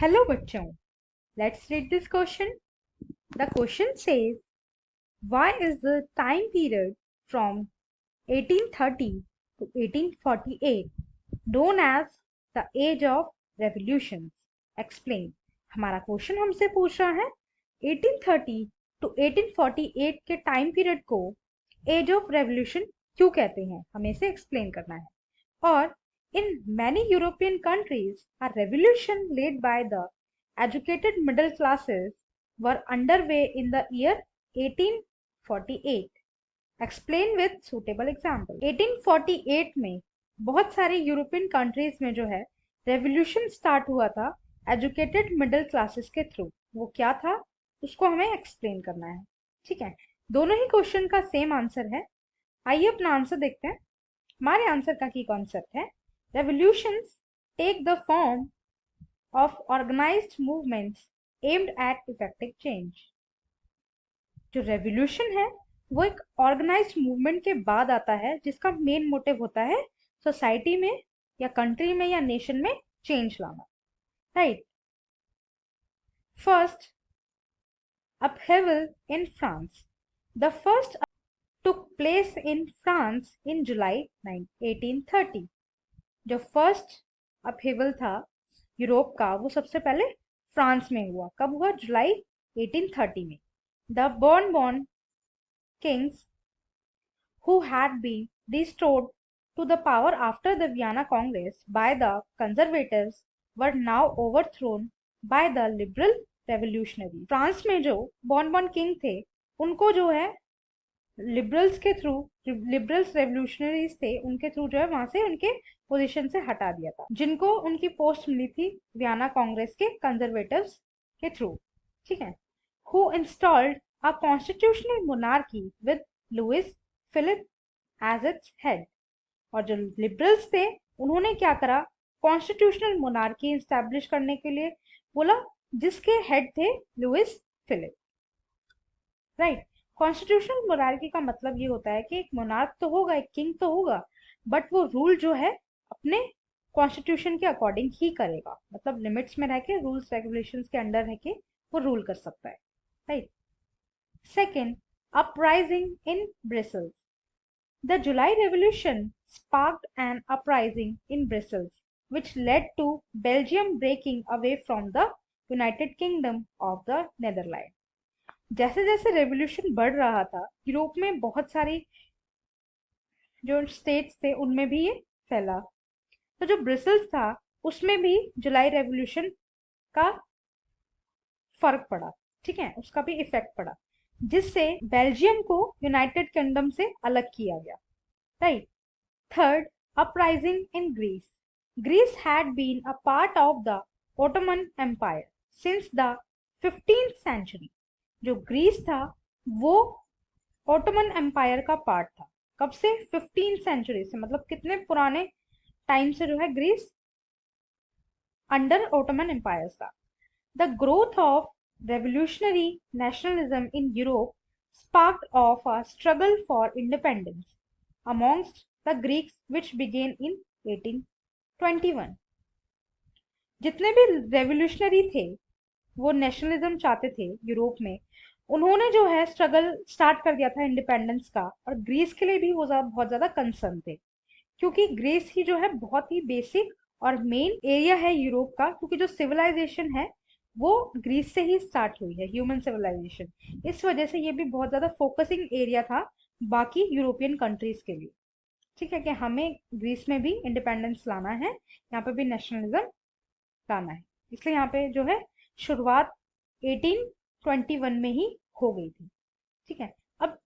Hello बच्चों, let's read this question. The question says why is the time period from 1830 to 1848 known as the age of revolutions? Explain. हमारा question हमसे पूछ रहा है 1830 to 1848 के time period को as of revolution क्यों कहते हैं, हमें इसे एक्सप्लेन करना है. और in many European countries, a revolution led by the educated middle classes were underway in the year 1848. Explain with suitable example. 1848 में बहुत सारे यूरोपियन कंट्रीज में जो है रेवोल्यूशन स्टार्ट हुआ था एजुकेटेड मिडिल क्लासेस के थ्रू. वो क्या था उसको हमें एक्सप्लेन करना है. ठीक है, दोनों ही क्वेश्चन का सेम आंसर है. आइए अपना आंसर देखते हैं. हमारे आंसर का की कॉन्सेप्ट है revolutions take the form of organized movements aimed at effective change. जो रेवोल्यूशन है वो एक ऑर्गेनाइज्ड मूवमेंट के बाद आता है जिसका मेन मोटिव होता है सोसाइटी में या कंट्री में या नेशन में चेंज लाना. Right. First upheaval in France. The first took place in France in July 1830. जो फर्स्ट अपहेवल था यूरोप का वो सबसे पहले फ्रांस में हुआ. कब हुआ? जुलाई 1830 में. The born Kings who had been restored to the power after the Vienna Congress by the conservatives were now overthrown by the liberal revolutionaries. France में जो बॉर्न किंग थे उनको जो है लिबरल्स के थ्रू, लिबरल्स रेवोल्यूशनरीज थे उनके through जो है वहां से उनके पोजीशन से हटा दिया था, जिनको उनकी पोस्ट मिली थी वियना कांग्रेस के कंजर्वेटिव्स के थ्रू. ठीक है. Who installed a constitutional monarchy with Louis Philippe as its head. और जो लिबरल्स थे उन्होंने क्या करा, कॉन्स्टिट्यूशनल मोनार्की एस्टैब्लिश करने के लिए बोला जिसके हेड थे Louis Philippe. Right. Constitutional monarchy का मतलब ये होता है कि एक मोनार्क तो होगा, एक किंग तो होगा, बट वो रूल जो है अपने कॉन्स्टिट्यूशन के अकॉर्डिंग ही करेगा. मतलब लिमिट्स में रह के, रूल्स रेगुलेशंस के अंडर रह के वो रूल कर सकता है. Right. Second, uprising in Brussels. The July revolution sparked an uprising in Brussels, which led to Belgium breaking away from the United Kingdom of the Netherlands. जैसे जैसे रेवोल्यूशन बढ़ रहा था यूरोप में बहुत सारी जो स्टेट्स थे उनमें भी ये फैला. तो जो ब्रसेल्स था उसमें भी जुलाई रेवोल्यूशन का फर्क पड़ा. ठीक है, उसका भी इफेक्ट पड़ा जिससे बेल्जियम को यूनाइटेड किंगडम से अलग किया गया. Right. Third, uprising in Greece. Greece had been a part of the Ottoman Empire since the 15th century. जो ग्रीस था वो ओटोमन एम्पायर का पार्ट था. कब से? 15th सेंचुरी से. मतलब कितने पुराने टाइम से जो है ग्रीस अंडर ओटोमन एम्पायर था. The growth of revolutionary nationalism in Europe sparked off a struggle for independence amongst the Greeks which began in 1821. जितने भी रेवोल्यूशनरी थे वो नेशनलिज्म चाहते थे यूरोप में, उन्होंने जो है स्ट्रगल स्टार्ट कर दिया था इंडिपेंडेंस का. और ग्रीस के लिए भी वो बहुत ज्यादा कंसर्न थे क्योंकि ग्रीस ही जो है बहुत ही बेसिक और मेन एरिया है यूरोप का, क्योंकि जो सिविलाइजेशन है वो ग्रीस से ही स्टार्ट हुई है, ह्यूमन सिविलाइजेशन. इस वजह से ये भी बहुत ज्यादा फोकसिंग एरिया था बाकी यूरोपियन कंट्रीज के लिए. ठीक है, कि हमें ग्रीस में भी इंडिपेंडेंस लाना है, यहाँ पे भी नेशनलिज्म लाना है. इसलिए यहाँ पे जो है शुरुआत 1821 में ही हो गई थी. ठीक है. अब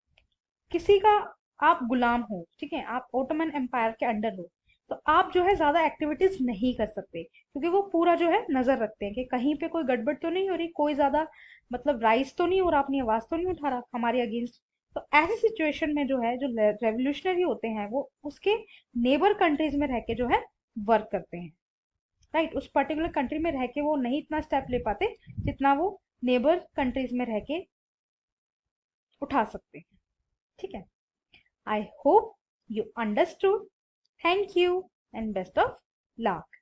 किसी का आप गुलाम हो, ठीक है, आप ओटोमन एम्पायर के अंडर हो, तो आप जो है ज्यादा एक्टिविटीज नहीं कर सकते क्योंकि वो पूरा जो है नजर रखते हैं कि कहीं पे कोई गड़बड़ तो नहीं हो रही, कोई ज्यादा मतलब राइज तो नहीं हो रहा, अपनी आवाज तो नहीं उठा रहा हमारे अगेंस्ट. तो ऐसी सिचुएशन में जो है जो रेवोल्यूशनरी होते हैं वो उसके नेबर कंट्रीज में रह के जो है वर्क करते हैं. राइट. उस पर्टिकुलर कंट्री में रह के वो नहीं इतना स्टेप ले पाते जितना वो नेबर कंट्रीज में रह के उठा सकते हैं. ठीक है. I hope you understood. Thank you and best of luck.